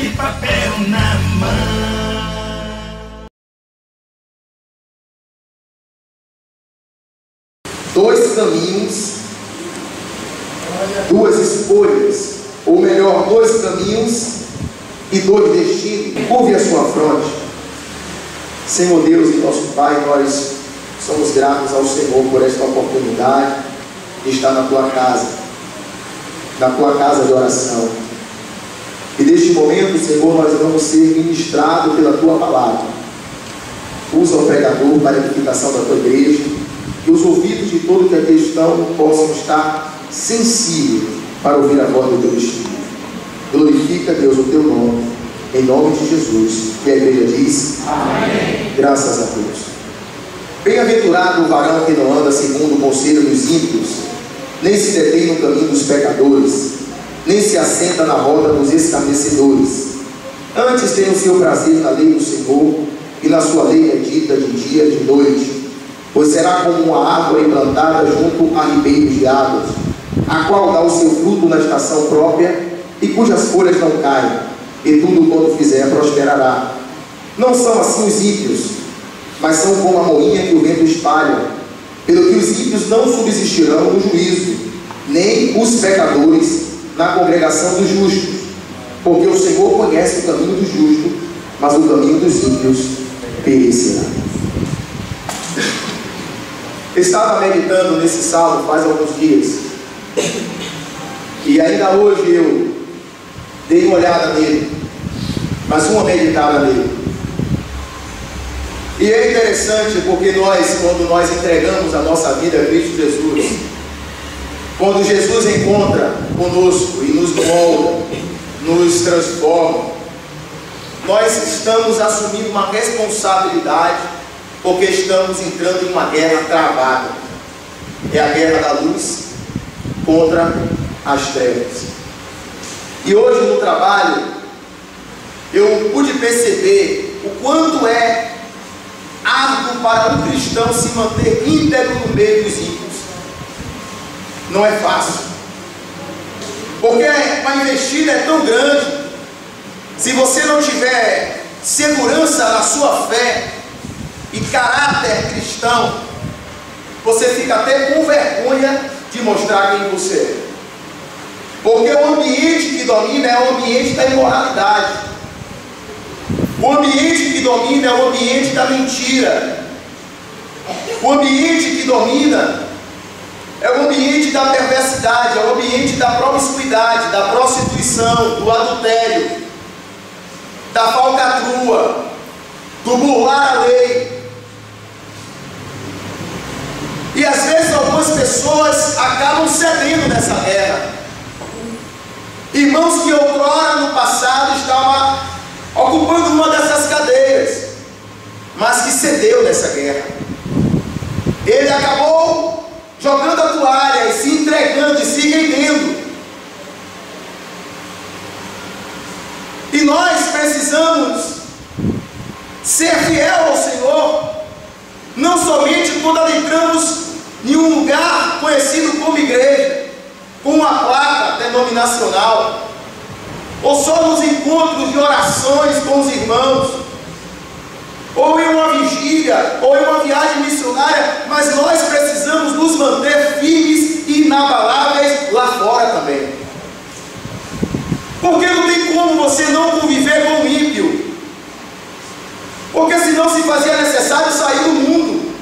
de papel na mão. Dois caminhos, duas escolhas, ou melhor, dois caminhos e dois destinos. Curve a sua fronte. Senhor Deus e nosso Pai, nós somos gratos ao Senhor por esta oportunidade de estar na Tua casa de oração. E neste momento, Senhor, nós vamos ser ministrados pela Tua palavra. Usa o pregador para a edificação da Tua igreja, que os ouvidos de todos que aqui estão possam estar sensíveis para ouvir a voz do Teu Espírito. Glorifica, Deus, o Teu nome, em nome de Jesus. E a igreja diz: amém. Graças a Deus. Bem-aventurado o varão que não anda segundo o conselho dos ímpios, nem se detém no caminho dos pecadores, nem se assenta na roda dos escarnecedores. Antes tem o seu prazer na lei do Senhor, e na sua lei medita de dia e de noite. Pois será como uma árvore plantada junto a ribeiros de águas, a qual dá o seu fruto na estação própria, e cujas folhas não caem, e tudo quanto fizer prosperará. Não são assim os ímpios, mas são como a moinha que o vento espalha. Pelo que os ímpios não subsistirão no juízo, nem os pecadores na congregação dos justos. Porque o Senhor conhece o caminho do justo, mas o caminho dos ímpios perecerá. Estava meditando nesse salmo faz alguns dias, e ainda hoje eu dei uma olhada nele, mas uma meditada nele. E é interessante porque quando nós entregamos a nossa vida a Cristo Jesus, quando Jesus encontra conosco e nos molda, nos transforma, nós estamos assumindo uma responsabilidade, porque estamos entrando em uma guerra travada. É a guerra da luz contra as trevas. E hoje no trabalho eu pude perceber o quanto é árduo para um cristão se manter íntegro no meio dos ímpios. Não é fácil, porque a investida é tão grande. Se você não tiver segurança na sua fé e caráter cristão, você fica até com vergonha de mostrar quem você é. Porque o ambiente que domina é o ambiente da imoralidade. O ambiente que domina é o ambiente da mentira. O ambiente que domina é o ambiente da perversidade, é o ambiente da promiscuidade, da prostituição, do adultério, da falcatrua, do burlar a lei. E às vezes algumas pessoas acabam cedendo nessa guerra. Irmãos que outrora no passado estavam ocupando uma dessas cadeiras, mas que cedeu nessa guerra. Ele acabou jogando a toalha e se entregando e se rendendo. E nós precisamos ser fiel ao Senhor, não somente quando adentramos em um lugar conhecido como igreja, com uma placa denominacional, ou só nos encontros de orações com os irmãos, ou em uma vigília, ou em uma viagem missionária, mas nós precisamos nos manter firmes e inabaláveis lá fora também. Porque não tem como você não conviver com o ímpio, porque senão se fazia necessário sair do mundo.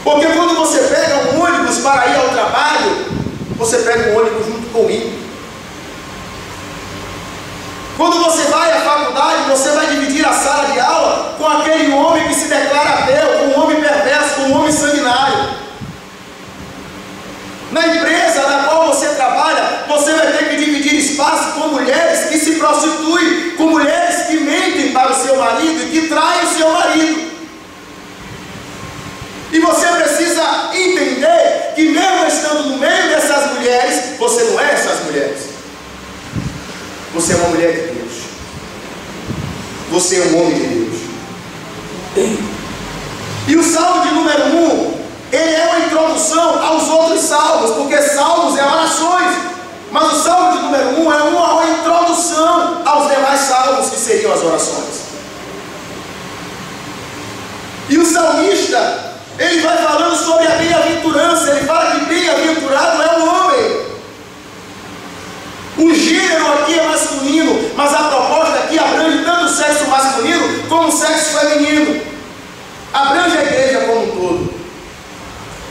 Porque quando você pega um ônibus para ir ao trabalho, você pega um ônibus junto com o ímpio. Quando você vai à faculdade, você vai dividir a sala de aula com aquele homem que se declara ateu, com um homem perverso, com um homem sanguinário. Na empresa na qual você trabalha, você vai ter que dividir espaço com mulheres que se prostituem, com mulheres que mentem para o seu marido e que traem o seu marido. E você precisa entender que mesmo estando no meio dessas mulheres, você não é essas mulheres. Você é uma mulher de Deus. Você é um homem de Deus. E o salmo de número 1, ele é uma introdução aos outros salmos, porque salmos é orações, mas o salmo de número 1 é uma introdução aos demais suas orações. E o salmista, ele vai falando sobre a bem-aventurança. Ele fala que bem-aventurado é o homem. O gênero aqui é masculino, mas a proposta aqui abrange tanto o sexo masculino como o sexo feminino. Abrange a igreja como um todo.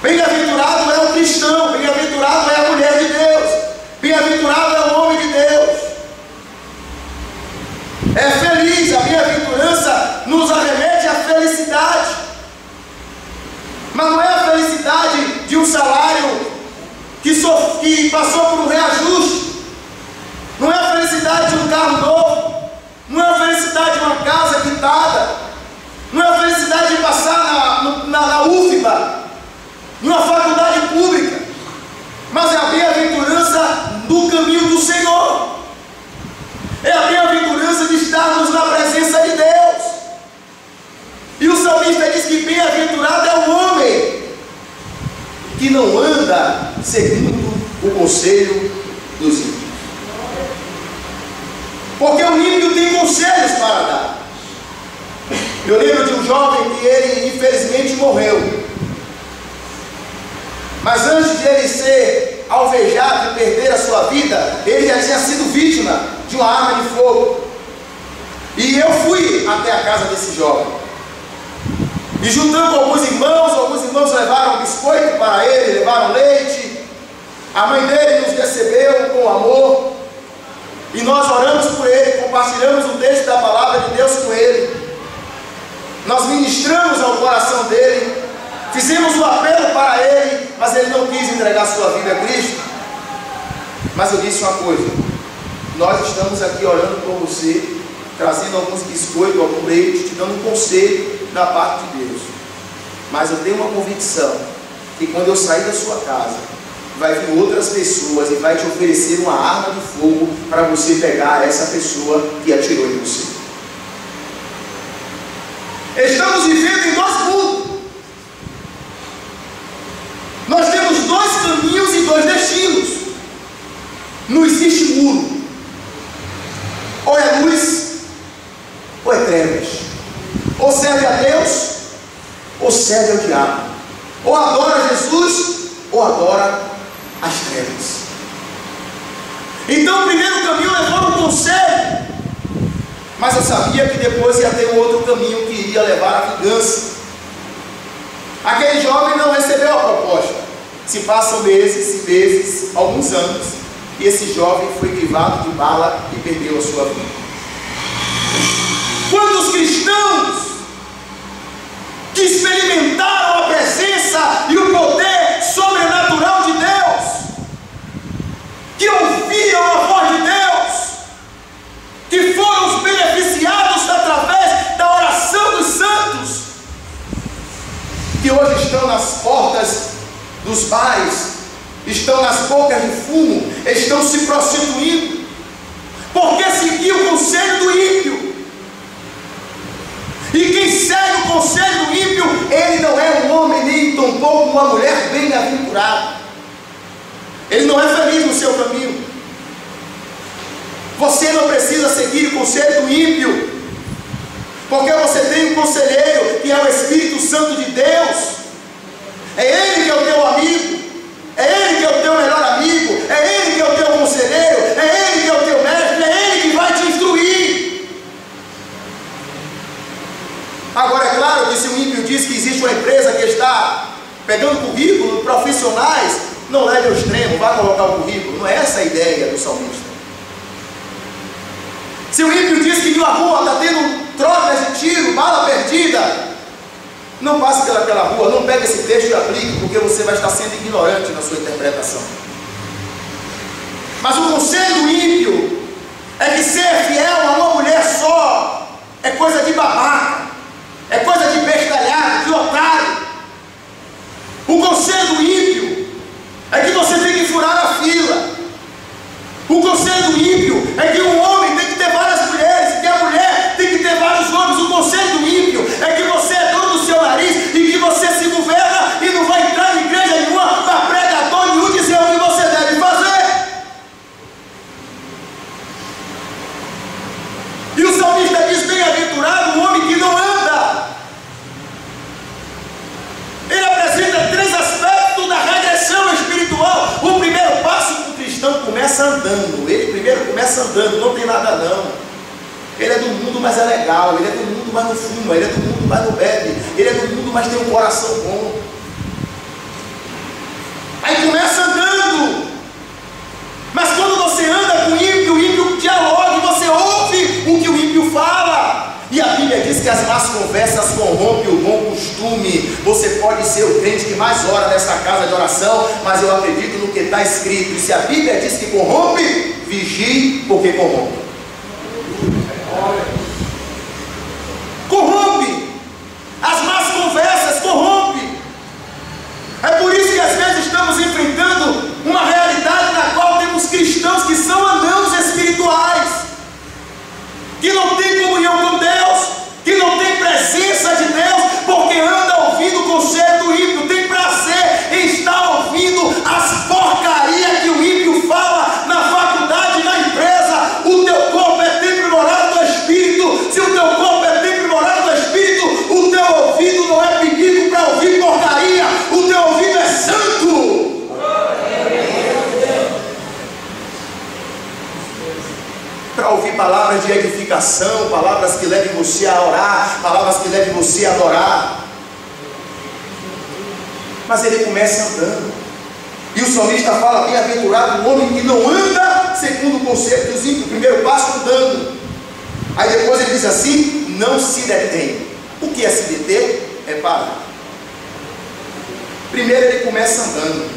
Bem-aventurado é o cristão, bem-aventurado é a mulher de Deus, bem-aventurado é o homem de Deus. É feliz, a bem-aventurança nos arremete à felicidade. Mas não é a felicidade de um salário que passou por um reajuste. Não é a felicidade de um carro novo. Não é a felicidade de uma casa quitada. Não é a felicidade de passar na UFBA, numa faculdade pública. Mas é a bem-aventurança do caminho do Senhor. É a bem-aventurança de estarmos na presença de Deus. E o salmista diz que bem-aventurado é o homem que não anda segundo o conselho dos ímpios. Porque o ímpio tem conselhos para dar. Eu lembro de um jovem que ele infelizmente morreu. Mas antes de ele ser alvejado e perder a sua vida, ele já tinha sido vítima de uma arma de fogo. E eu fui até a casa desse jovem. E juntando com alguns irmãos levaram biscoito para ele, levaram leite. A mãe dele nos recebeu com amor. E nós oramos por ele, compartilhamos um texto da palavra de Deus com ele. Nós ministramos ao coração dele, fizemos um apelo para ele, mas ele não quis entregar sua vida a Cristo. Mas eu disse uma coisa: nós estamos aqui orando por você, trazendo alguns biscoitos, algum leite, te dando um conselho da parte de Deus. Mas eu tenho uma convicção que quando eu sair da sua casa, vai vir outras pessoas e vai te oferecer uma arma de fogo para você pegar essa pessoa que atirou em você. Estamos vivendo em dois mundos. Nós temos dois caminhos e dois destinos. Não existe muro. Ou é luz, ou é trevas. Ou serve a Deus, ou serve ao diabo. Ou adora Jesus, ou adora as trevas. Então o primeiro caminho levou um conselho. Mas eu sabia que depois ia ter um outro caminho que iria levar à vingança. Aquele jovem não recebeu a proposta. Se passam meses, alguns anos, e esse jovem foi crivado de bala e perdeu a sua vida. Quantos cristãos que experimentaram a presença e o poder sobrenatural de Deus, que ouviram a voz de Deus, que foram os beneficiados através da oração dos santos, que hoje estão nas portas dos bares, estão nas bocas de fumo, estão se prostituindo, porque seguiu o conselho do ímpio. E quem segue o conselho do ímpio, ele não é um homem, nem tampouco uma mulher bem-aventurada. Ele não é feliz no seu caminho. Você não precisa seguir o conselho do ímpio, porque você tem um conselheiro que é o Espírito Santo de Deus. É Ele que é o teu amigo, é Ele que é o teu melhor amigo, é Ele que é o teu conselheiro, é Ele que é o teu mestre, é Ele que vai te instruir. Agora é claro que se o ímpio diz que existe uma empresa que está pegando currículo profissionais, não leve ao extremo, vá colocar o currículo. Não é essa a ideia do salmista. Se o ímpio diz que de uma rua está tendo trocas de tiro, bala perdida, não passe pelaquela rua, não pegue esse texto e aplique, porque você vai estar sendo ignorante na sua interpretação. Mas o conselho do ímpio é que ser fiel a uma mulher só é coisa de babaca, é coisa de bestalhado, de otário. O conselho do ímpio é que você tem que furar a fila. O conselho do ímpio é que um homem tem que ter várias mulheres, que a mulher tem que ter vários homens. O conselho do ímpio é que você é dono do seu nariz e que você se governa e não vai entrar em igreja nenhuma para pregador nenhum dizer o que você deve fazer. E o salmista diz: primeiro começa andando, não tem nada não. Ele é do mundo, mas é legal. Ele é do mundo, mas não fuma. Ele é do mundo, mas não bebe. Ele é do mundo, mas tem um coração bom. Aí começa andando. Mas quando você anda com o ímpio dialoga, você ouve o que o ímpio fala. E a Bíblia diz que as más conversas corrompem o bom costume. Você pode ser o crente que mais ora nessa casa de oração, mas eu acredito no que está escrito. E se a Bíblia diz que corrompe, vigie, porque corrompe. Corrompe. As más conversas corrompem. É por isso que às vezes estamos enfrentando uma realidade na qual temos cristãos que são anãos espirituais, que não têm comunhão com Deus, que não têm presença de Deus, porque anda ouvindo o conselho do ímpio, tem prazer em estar ouvindo as porcarias que o ímpio fala na faculdade, na empresa. O teu corpo é templo morado do Espírito. Se o teu corpo é templo morado do Espírito, o teu ouvido não é pedido para ouvir porcaria, o teu ouvido é santo. Para ouvir palavras de edificação, palavras que levem você a orar, palavras que levem você a adorar. Mas ele começa andando. E o salmista fala: bem-aventurado o homem que não anda segundo o conselho dos ímpios. O primeiro passo andando. Aí depois ele diz assim: não se detém. O que é se deter? É parar. Primeiro ele começa andando.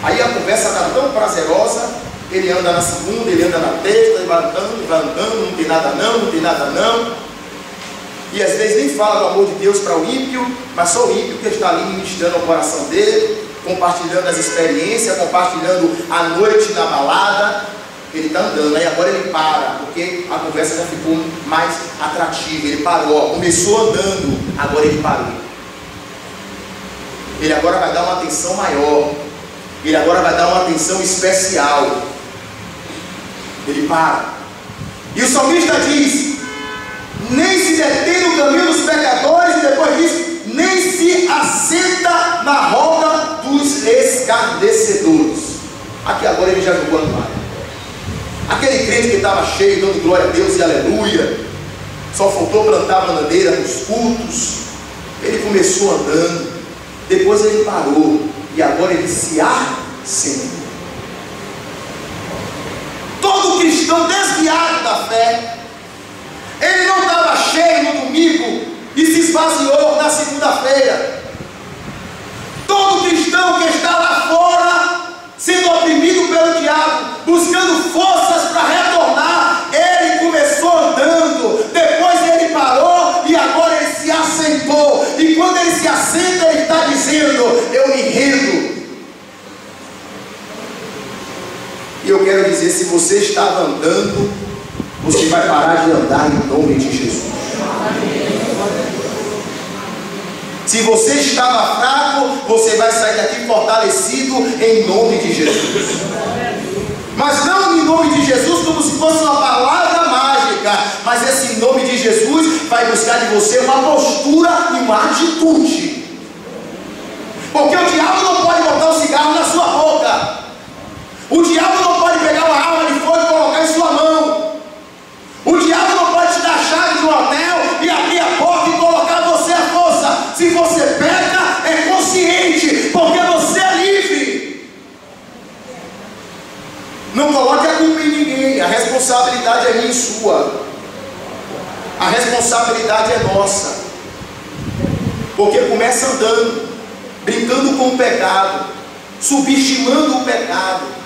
Aí a conversa está tão prazerosa. Ele anda na segunda, ele anda na terça, ele vai andando, não tem nada não, não tem nada não. E às vezes nem fala do amor de Deus para o ímpio, mas só o ímpio que está ali ministrando ao coração dele, compartilhando as experiências, compartilhando a noite na balada. Ele está andando, aí agora ele para, porque a conversa já ficou mais atrativa. Ele parou, começou andando, agora ele parou. Ele agora vai dar uma atenção maior, ele agora vai dar uma atenção especial. Ele para. E o salmista diz: nem se detém no caminho dos pecadores, e depois diz: nem se assenta na roda dos escarnecedores. Aqui agora ele já jogou a toalha. Aquele crente que estava cheio, dando glória a Deus e aleluia, só faltou plantar a bananeira nos cultos. Ele começou andando, depois ele parou, e agora ele se assentou. Todo cristão desviado da fé, ele não estava cheio no domingo e se esvaziou na segunda-feira. Todo cristão que está lá fora, sendo oprimido pelo diabo, buscando forças para retornar, ele começou andando, depois ele parou e agora ele se assentou. E quando ele se assenta, ele está dizendo: eu me rendo. E eu quero dizer, se você estava andando, você vai parar de andar em nome de Jesus. Se você estava fraco, você vai sair daqui fortalecido em nome de Jesus. Mas não em nome de Jesus como se fosse uma palavra mágica, mas esse nome de Jesus vai buscar de você uma postura e uma atitude. Porque o diabo não pode botar um cigarro na sua boca. O diabo não pode pegar uma arma de fogo e colocar em sua mão. O diabo não pode te dar a chave de um hotel e abrir a porta e colocar você à força. Se você peca, é consciente, porque você é livre. Não coloque a culpa em ninguém. A responsabilidade é minha e sua. A responsabilidade é nossa. Porque começa andando, brincando com o pecado, subestimando o pecado.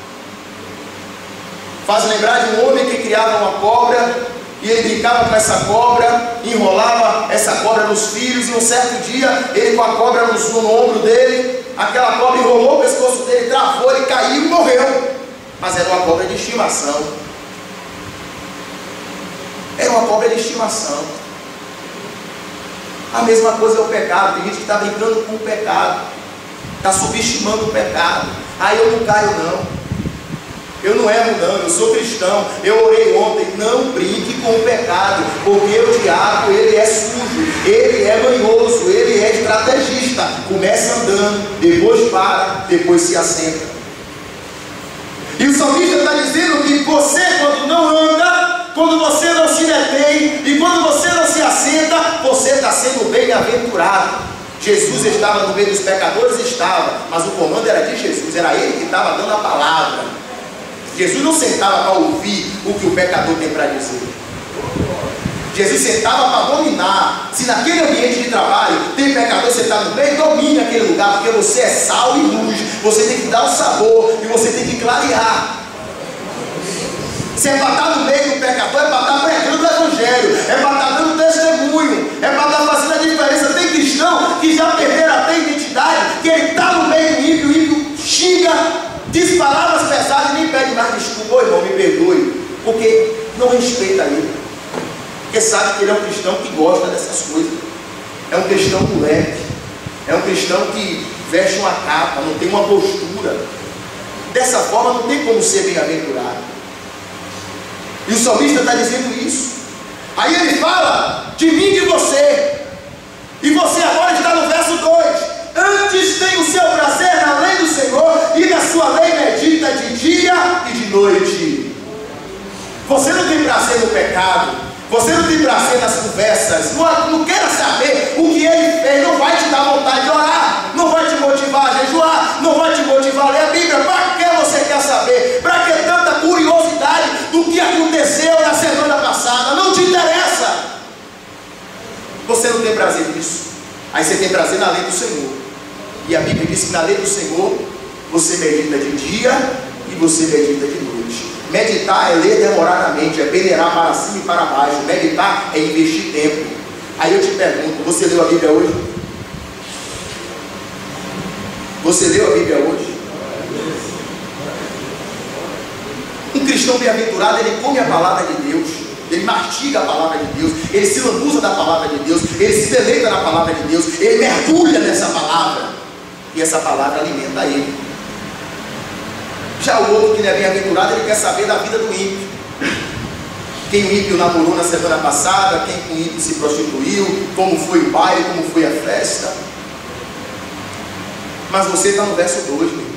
Faz lembrar de um homem que criava uma cobra, e ele brincava com essa cobra, enrolava essa cobra nos fios, e um certo dia, ele com a cobra no ombro dele, aquela cobra enrolou o pescoço dele, travou, ele caiu e morreu. Mas era uma cobra de estimação. Era uma cobra de estimação. A mesma coisa é o pecado. Tem gente que está brincando com o pecado, está subestimando o pecado. Ah, eu não caio não, eu não erro não, eu sou cristão, eu orei ontem. Não brinque com o pecado, porque o diabo, ele é sujo, ele é manhoso, ele é estrategista. Começa andando, depois para, depois se assenta. E o salmista está dizendo que você, quando não anda, quando você não se detém e quando você não se assenta, você está sendo bem-aventurado. Jesus estava no meio dos pecadores? Estava, mas o comando era de Jesus, era ele que estava dando a palavra. Jesus não sentava para ouvir o que o pecador tem para dizer. Jesus sentava para dominar. Se naquele ambiente de trabalho tem pecador sentado no meio, domine aquele lugar, porque você é sal e luz. Você tem que dar o sabor e você tem que clarear. Se é para estar no meio do pecador, é para estar pregando o evangelho, é para estar dando testemunho, é para estar fazendo a diferença. Tem cristão que já perderam até a identidade, que ele está no meio do ímpio, o ímpio xinga, diz palavras pesadas e nem pede mais desculpa, irmão, me perdoe, porque não respeita ele, porque sabe que ele é um cristão que gosta dessas coisas, é um cristão moleque, é um cristão que veste uma capa, não tem uma postura. Dessa forma não tem como ser bem-aventurado. E o salmista está dizendo isso. Aí ele fala de mim e de você. E você agora está no verso 2. Antes tem o seu prazer na lei do Senhor, e na sua lei medita de dia e de noite. Você não tem prazer no pecado, você não tem prazer nas conversas, não queira saber o que ele fez, não vai te dar vontade de orar, não vai te motivar a jejuar, não vai te motivar a ler a Bíblia. Para que você quer saber? Para que tanta curiosidade do que aconteceu na semana passada? Não te interessa. Você não tem prazer nisso. Aí você tem prazer na lei do Senhor. E a Bíblia diz que na lei do Senhor você medita de dia e você medita de noite. Meditar é ler demoradamente, é peneirar para cima e para baixo. Meditar é investir tempo. Aí eu te pergunto, você leu a Bíblia hoje? Você leu a Bíblia hoje? Um cristão bem-aventurado, ele come a palavra de Deus, ele mastiga a palavra de Deus, ele se lambuza da palavra de Deus, ele se deleita na palavra de Deus, ele mergulha nessa palavra, e essa palavra alimenta ele. Já o outro que não é bem-aventurado, ele quer saber da vida do ímpio. Quem o ímpio namorou na semana passada, quem com o ímpio se prostituiu, como foi o baile, como foi a festa. Mas você está no verso 2, meu irmão.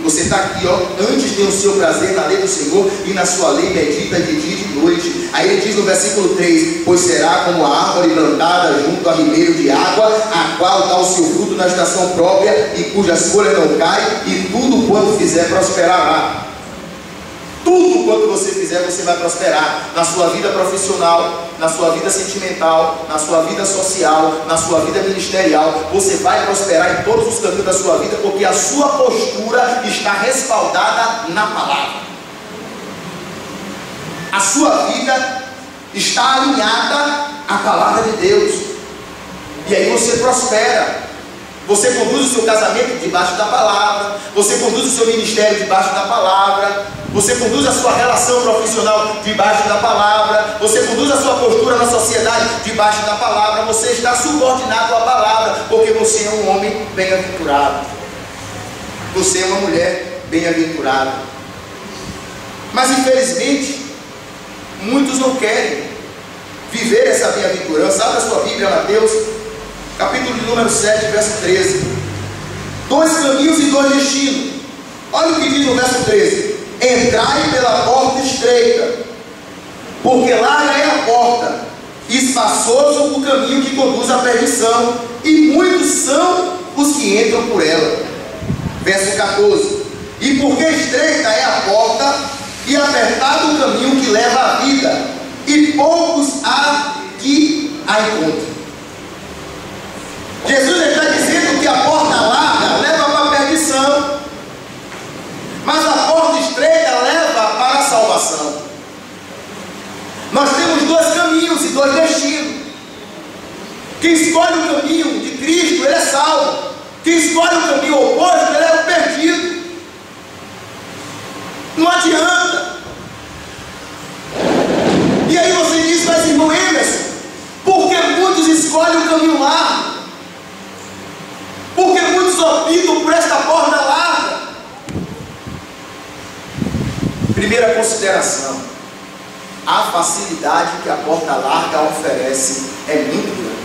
Você está aqui, ó, antes tem o seu prazer na lei do Senhor, e na sua lei medita de dia e de noite. Aí ele diz no versículo 3: pois será como a árvore plantada junto a ribeiro de água, a qual dá o seu fruto na estação própria, e cujas folhas não caem, e tudo quanto fizer prosperará. Tudo quanto você fizer, você vai prosperar. Na sua vida profissional, na sua vida sentimental, na sua vida social, na sua vida ministerial. Você vai prosperar em todos os caminhos da sua vida, porque a sua postura está respaldada na palavra. A sua vida está alinhada à palavra de Deus. E aí você prospera. Você conduz o seu casamento debaixo da palavra. Você conduz o seu ministério debaixo da palavra. Você conduz a sua relação profissional debaixo da palavra. Você conduz a sua postura na sociedade debaixo da palavra. Você está subordinado à palavra, porque você é um homem bem-aventurado. Você é uma mulher bem-aventurada. Mas infelizmente muitos não querem viver essa bem-aventurança. Abra a sua Bíblia, Mateus capítulo de número 7, verso 13. 2 caminhos e 2 destinos. Olha o que diz no verso 13: entrai pela porta estreita, porque larga é a porta, espaçoso o caminho que conduz à perdição, e muitos são os que entram por ela. Verso 14: e porque estreita é a porta, e apertado o caminho que leva à vida, e poucos há que a encontrem. Jesus está dizendo que a porta larga leva para a perdição, mas a porta estreita leva para a salvação. Nós temos 2 caminhos e 2 destinos. Quem escolhe o caminho de Cristo, ele é salvo. Quem escolhe o caminho oposto, ele é o perdido. Não adianta. E aí você diz, mas irmão Emerson, por que muitos escolhem o caminho largo? Porque muitos optam por esta porta larga. Primeira consideração: a facilidade que a porta larga oferece é muito grande.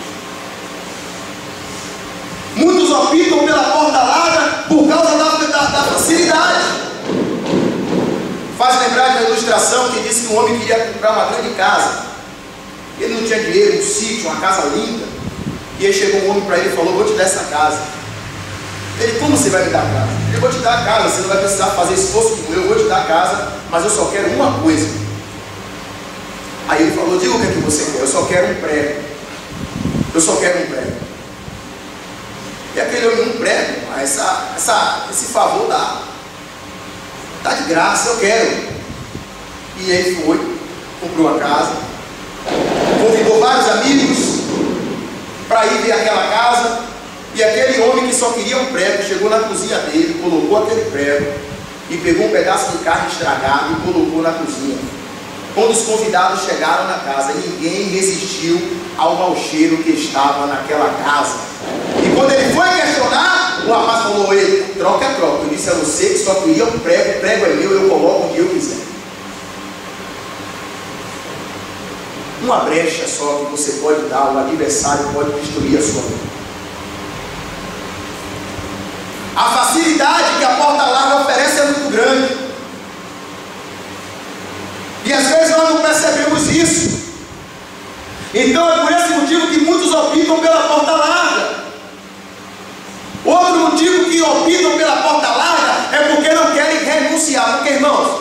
Muitos optam pela porta larga por causa da facilidade. ilustração que disse que um homem queria comprar uma grande casa. Ele não tinha dinheiro, um sítio, uma casa linda. E aí chegou um homem para ele e falou: vou te dar essa casa. Ele: como você vai me dar a casa? Eu vou te dar a casa, você não vai precisar fazer esforço como eu vou te dar a casa, mas eu só quero uma coisa. Aí ele falou: diga o que é que você quer. Eu só quero um prego. Eu só quero um prego. E aquele homem: um prego? Esse favor dá de graça, eu quero. E aí foi, comprou a casa, convidou vários amigos para ir ver aquela casa. E aquele homem que só queria um prego chegou na cozinha dele, colocou aquele prego e pegou um pedaço de carne estragado e colocou na cozinha. Quando os convidados chegaram na casa, ninguém resistiu ao mau cheiro que estava naquela casa. E quando ele foi questionar, o rapaz falou: ei, troca é troca. Eu disse a você que só queria um prego, o prego é meu, eu coloco onde eu quiser. Uma brecha só que você pode dar, o adversário pode destruir a sua vida. A facilidade que a porta larga oferece é muito grande. E às vezes nós não percebemos isso. Então é por esse motivo que muitos optam pela porta larga. Outro motivo que optam pela porta larga é porque não querem renunciar. Porque, irmãos,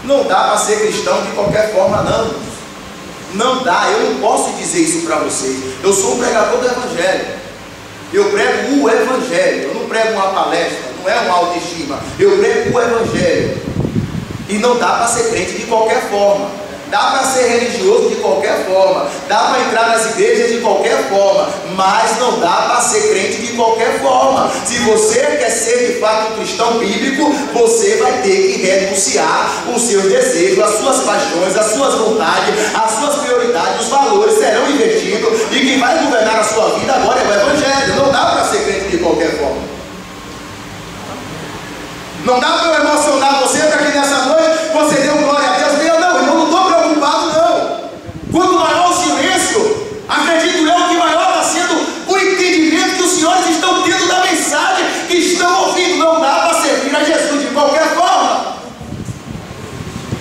não dá para ser cristão de qualquer forma, não. Não dá, eu não posso dizer isso para vocês. Eu sou um pregador do Evangelho. Eu prego o Evangelho. Eu não prego uma palestra, não é uma autoestima. Eu prego o Evangelho. E não dá para ser crente de qualquer forma. Dá para ser religioso de qualquer forma. Dá para entrar nas igrejas de qualquer forma. Mas não dá para ser crente de qualquer forma. Se você quer ser de fato um cristão bíblico, você vai ter que renunciar os seus desejos, as suas paixões, as suas vontades, as suas prioridades, os valores serão invertidos. E quem vai governar a sua vida agora é o Evangelho. Não dá para ser crente de qualquer forma. Não dá para eu emocionar você para que nessa noite você dê glória a Deus. Não, eu não estou preocupado, não. Quanto maior o silêncio, acredito eu que maior está sendo o entendimento que os senhores estão tendo da mensagem que estão ouvindo. Não dá para servir a Jesus de qualquer forma.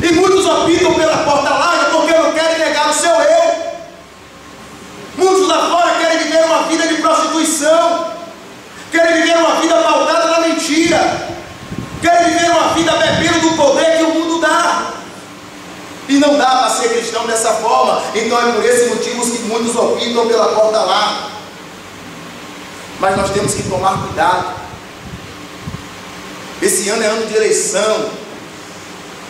E muitos optam pela porta larga porque não querem negar o seu eu. Muitos lá fora querem viver uma vida de prostituição, querem viver uma vida pautada na mentira, querem viver uma vida bebendo do poder que o mundo dá. E não dá para ser cristão dessa forma. Então é por esse motivo que muitos optam pela porta larga. Mas nós temos que tomar cuidado. Esse ano é ano de eleição.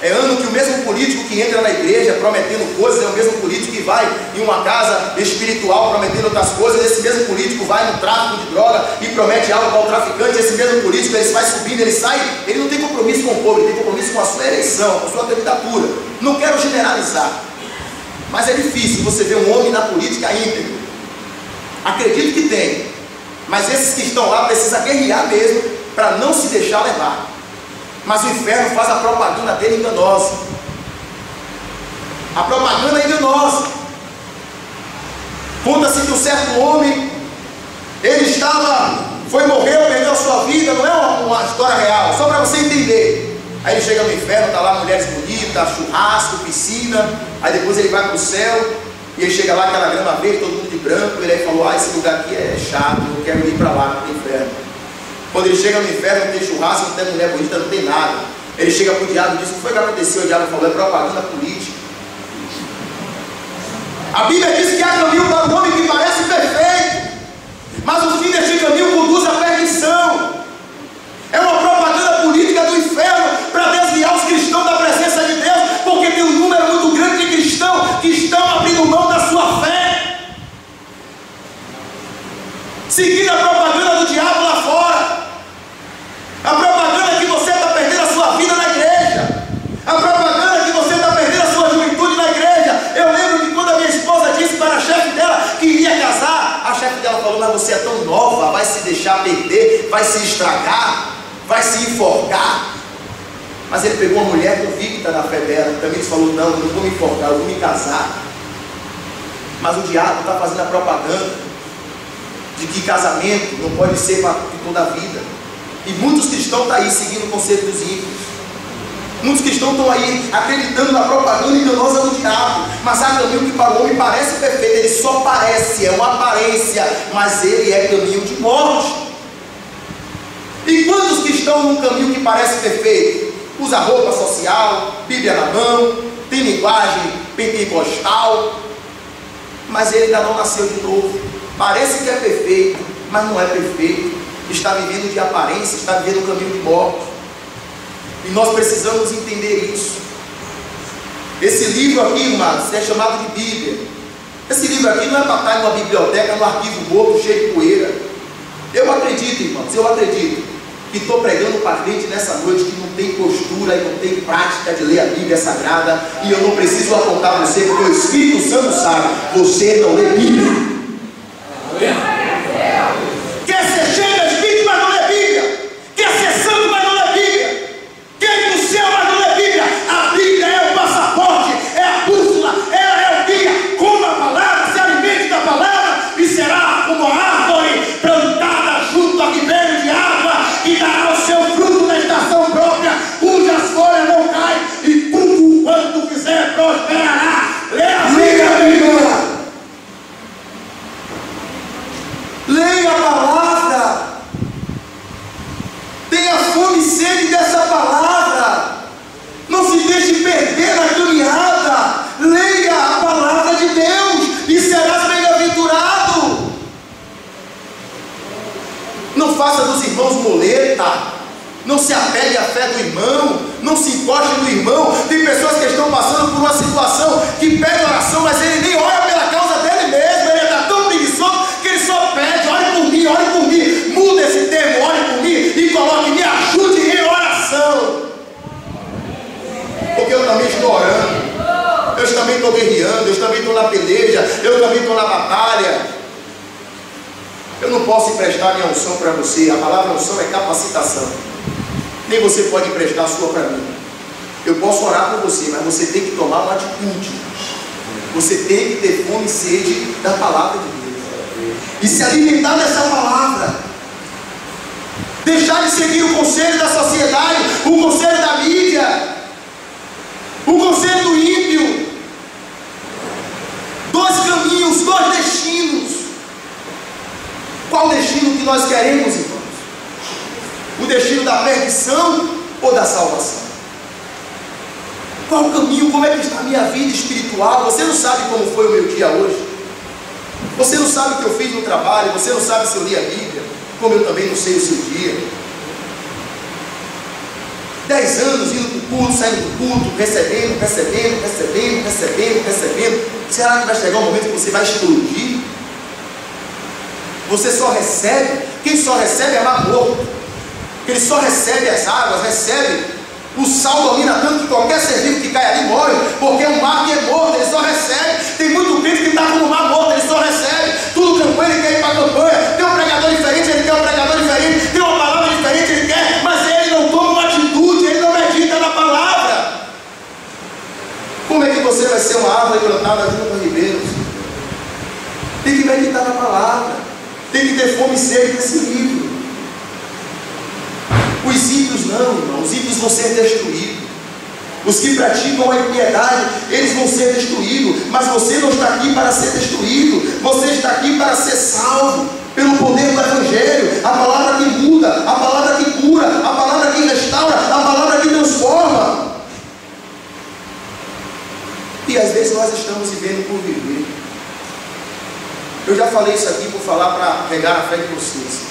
É ano que o mesmo político que entra na igreja prometendo coisas é o mesmo político que vai em uma casa espiritual prometendo outras coisas. Esse mesmo político vai no tráfico de droga e promete algo para o traficante. Esse mesmo político, ele vai subindo, ele sai, ele não tem compromisso com o povo, ele tem compromisso com a sua eleição, com a sua candidatura. Não quero generalizar, mas é difícil você ver um homem na política íntegro. Acredito que tem, mas esses que estão lá precisam guerrear mesmo para não se deixar levar. Mas o inferno faz a propaganda dele enganosa. A propaganda é enganosa. Conta-se que um certo homem, ele morreu, perdeu a sua vida. Não é uma história real, só para você entender. Aí ele chega no inferno, está lá mulheres bonitas, churrasco, piscina. Aí depois ele vai para o céu, e ele chega lá, aquela grama verde, todo mundo de branco. Ele aí falou: esse lugar aqui é chato, eu quero ir para lá, para o inferno. Quando ele chega no inferno, não tem churrasco, não tem mulher bonita, não tem nada. Ele chega para o diabo e diz: o que foi que aconteceu? O diabo falou: é propaganda política. A Bíblia diz que há caminho para o homem que parece perfeito, mas o fim deste caminho conduz à perdição. É uma propaganda política do inferno para desviar os cristãos da presença de Deus, porque tem um número muito grande de cristãos que estão abrindo mão da sua fé, seguindo a propaganda do diabo lá fora. A propaganda que você está perdendo a sua vida na igreja, a propaganda que você está perdendo a sua juventude na igreja. Eu lembro que quando a minha esposa disse para a chefe dela que iria casar, a chefe dela falou: mas você é tão nova, vai se deixar perder, vai se estragar, vai se enforcar. Mas ele pegou uma mulher convicta na fé dela, também falou: não, eu não vou me enforcar, eu vou me casar. Mas o diabo está fazendo a propaganda de que casamento não pode ser para toda a vida. E muitos cristãos estão aí seguindo o conceito dos ímpios. Muitos cristãos estão aí acreditando na propaganda enganosa do diabo. Mas há caminho que para o homem parece perfeito. Ele só parece, é uma aparência, mas ele é caminho de morte. E quantos que estão num caminho que parece perfeito? Usa roupa social, Bíblia na mão, tem linguagem pentecostal, mas ele ainda não nasceu de novo. Parece que é perfeito, mas não é perfeito. Está vivendo de aparência, está vivendo um caminho de morte. E nós precisamos entender isso. Esse livro aqui, irmãos, é chamado de Bíblia. Esse livro aqui não é para estar em uma biblioteca, num arquivo morto, cheio de poeira. Eu acredito, irmãos, eu acredito que estou pregando para gente nessa noite que não tem postura e não tem prática de ler a Bíblia Sagrada. E eu não preciso apontar você, porque o Espírito Santo sabe, você não lê Bíblia. Quer ser cheio do Espírito, mas não lê Bíblia. Quer ser santo, mas não lê Bíblia. Quer ir para o céu, mas não lê Bíblia. A Bíblia é o passaporte, é a bússola, ela é o guia. Coma a palavra, se alimente da palavra e será como a árvore plantada junto a ribeiro de água, que dará o seu fruto na estação própria, cujas folhas não caem, e tudo quanto fizer prosperará. Leia a Bíblia. Leia a palavra. Tenha fome e sede dessa palavra. Não se deixe perder na caminhada. Leia a palavra de Deus e serás bem-aventurado. Não faça dos irmãos moleta. Não se apegue à fé do irmão. Não se encoste no irmão. Tem pessoas que estão passando por uma situação que pede oração, mas ele nem ora pela causa dele mesmo. Ele está tão preguiçoso que ele só pede: ore por mim, ore por mim. Muda esse termo, ore por mim, e coloque: me ajude em oração. Porque eu também estou orando, eu também estou guerreando, eu também estou na peleja, eu também estou na batalha. Eu não posso emprestar minha unção para você. A palavra unção é capacitação. Nem você pode emprestar a sua para mim. Eu posso orar por você, mas você tem que tomar uma atitude. Você tem que ter fome e sede da palavra de Deus e se alimentar dessa palavra. Deixar de seguir o conselho da sociedade, o conselho da mídia, o conselho do ímpio. Dois caminhos, dois destinos. Qual destino que nós queremos, irmãos? O destino da perdição ou da salvação? Qual o caminho? Como é que está a minha vida espiritual? Você não sabe como foi o meu dia hoje. Você não sabe o que eu fiz no trabalho. Você não sabe se eu li a Bíblia, como eu também não sei o seu dia. 10 anos indo para o culto, saindo do culto, recebendo. Será que vai chegar um momento que você vai explodir? Você só recebe. Quem só recebe é mar morto. Ele só recebe as águas, recebe. O sal domina tanto que qualquer ser vivo que cai ali morre, porque o mar que é morto, ele só recebe. Tem muito crente que está como o mar morto, ele só recebe. Tudo campanha, ele quer ir para a campanha. Tem um pregador diferente, ele quer um pregador diferente. Tem uma palavra diferente, ele quer, mas ele não toma uma atitude, ele não medita na palavra. Como é que você vai ser uma árvore plantada junto a ribeiros? Tem que meditar na palavra. Tem que ter fome e sede desse livro. Os ímpios não, irmão. Os ímpios vão ser destruídos. Os que praticam a impiedade, eles vão ser destruídos. Mas você não está aqui para ser destruído. Você está aqui para ser salvo pelo poder do Evangelho. A palavra que muda, a palavra que cura, a palavra que restaura, a palavra que transforma. E às vezes nós estamos vivendo por viver. Eu já falei isso aqui por falar para pegar a fé de vocês.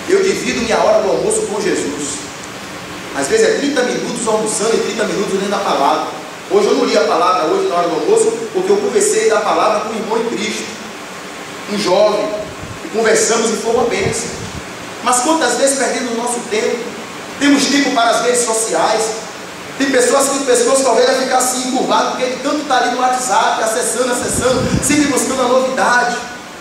Eu divido minha hora do almoço com Jesus. Às vezes é 30 minutos almoçando e 30 minutos lendo a palavra. Hoje eu não li a palavra hoje na hora do almoço, porque eu conversei da palavra com um irmão em Cristo, um jovem, e conversamos e foi uma bênção. Mas quantas vezes perdemos o nosso tempo? Temos tempo para as redes sociais. Tem pessoas talvez vai ficar assim encurvado, porque ele tanto está ali no WhatsApp, acessando, sempre buscando a novidade.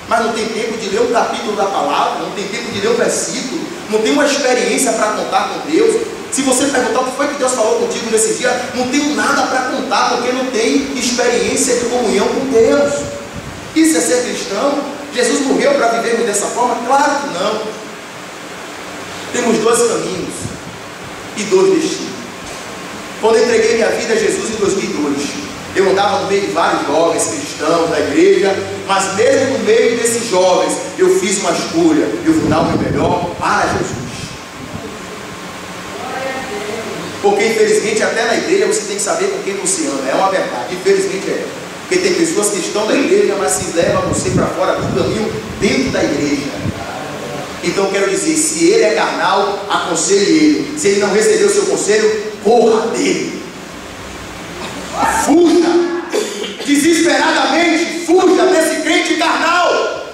Mas não tem tempo de ler um capítulo da palavra, não tem tempo de ler um versículo, não tem uma experiência para contar com Deus. Se você perguntar o que foi que Deus falou contigo nesse dia, não tenho nada para contar, porque não tem experiência de comunhão com Deus. Isso é ser cristão? Jesus morreu para vivermos dessa forma? Claro que não. Temos dois caminhos e dois destinos. Quando eu entreguei minha vida a Jesus em 2002, eu andava no meio de vários jovens cristãos da igreja, mas mesmo no meio desses jovens, eu fiz uma escolha: eu vou dar o meu melhor para Jesus. Porque infelizmente até na igreja você tem que saber com quem você anda. É uma verdade, infelizmente é. Porque tem pessoas que estão na igreja, mas se levam você para fora do caminho dentro da igreja. Então eu quero dizer, se ele é carnal, aconselhe ele. Se ele não recebeu o seu conselho, corra dele. Fuja, desesperadamente, fuja desse crente carnal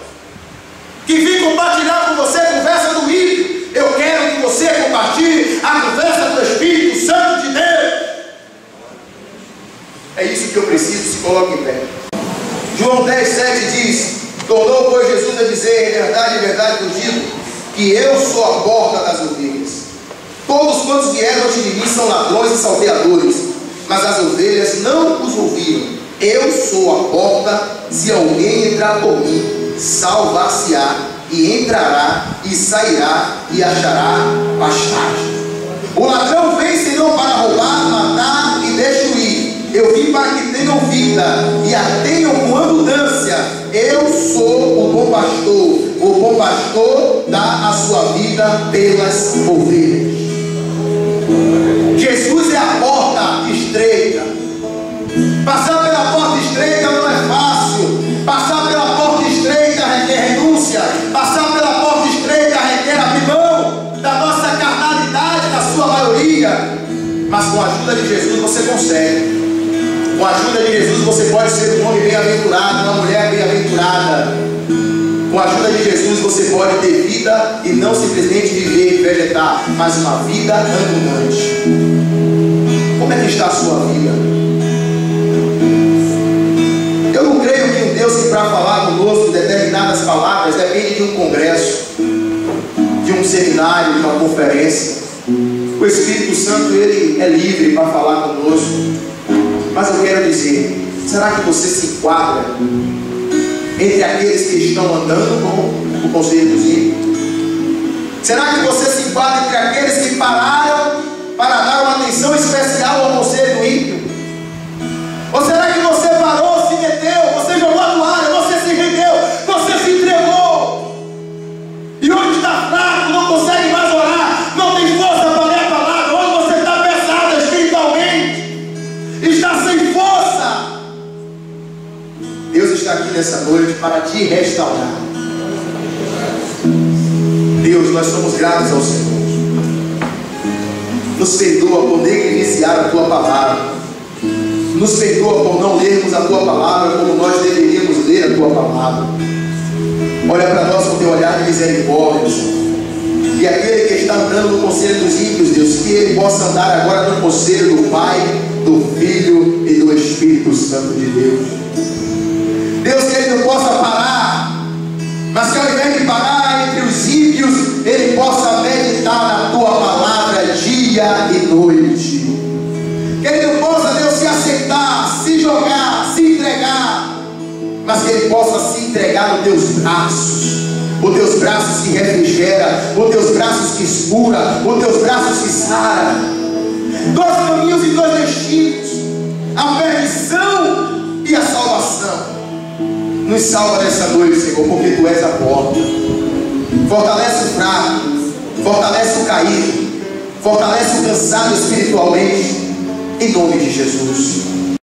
que vem compartilhar com você a conversa do ímpio. Eu quero que você compartilhe a conversa do Espírito Santo de Deus. É isso que eu preciso. Se coloque em pé. João 10:7 diz: tornou, pois, Jesus a dizer: em verdade vos digo, que eu sou a porta das ovelhas. Todos quantos vieram antes de mim são ladrões e salteadores, mas as ovelhas não os ouviram. Eu sou a porta. Se alguém entrar por mim, salvar-se-á, e entrará e sairá e achará pastagem. O ladrão vem senão para roubar, matar e destruir. Eu vim para que tenham vida e a tenham com abundância. Eu sou o bom pastor. O bom pastor dá a sua vida pelas ovelhas. Jesus é a porta estreita. Passar pela porta estreita não é fácil. Passar pela porta estreita requer renúncia. Passar pela porta estreita requer abrir mão da nossa carnalidade, na sua maioria. Mas com a ajuda de Jesus você consegue. Com a ajuda de Jesus você pode ser um homem bem-aventurado, uma mulher bem-aventurada. Com a ajuda de Jesus você pode ter vida e não simplesmente viver e vegetar, mas uma vida abundante. Como é que está a sua vida? Eu não creio que um Deus que para falar conosco determinadas palavras depende de um congresso, de um seminário, de uma conferência. O Espírito Santo, ele é livre para falar conosco. Mas eu quero dizer, será que você se enquadra entre aqueles que estão andando com o conselho dos ímpios? Será que você se enquadra entre aqueles que pararam para dar uma atenção especial ao conselho do ímpio? Ou será que você parou, se meteu, você jogou a toalha, você se rendeu, você se entregou, e hoje está fraco, não consegue mais orar, não tem força para ler a palavra? Hoje você está pesado espiritualmente, está sem força. Deus está aqui nessa noite para te restaurar. Deus, nós somos gratos ao Senhor. Nos perdoa por negligenciar a Tua palavra. Nos perdoa por não lermos a Tua palavra como nós deveríamos ler a Tua palavra. Olha para nós com Teu olhar de misericórdia, Senhor. E aquele que está andando no conselho dos ímpios, Deus, que ele possa andar agora no conselho do Pai, do Filho e do Espírito Santo de Deus. Deus, que ele não possa parar, mas que ao invés de parar entre os ímpios, ele possa meditar na Tua palavra dia e noite. Que ele não possa, Deus, se aceitar, se jogar, se entregar, mas que ele possa se entregar nos Teus braços. Os Teus braços que refrigera, os Teus braços que cura, os Teus braços que sara. Dois caminhos e dois destinos: a perdição e a salvação. Nos salva nessa noite, Senhor, porque Tu és a porta. Fortalece o fraco, fortalece o caído, fortalece o cansado espiritualmente, em nome de Jesus.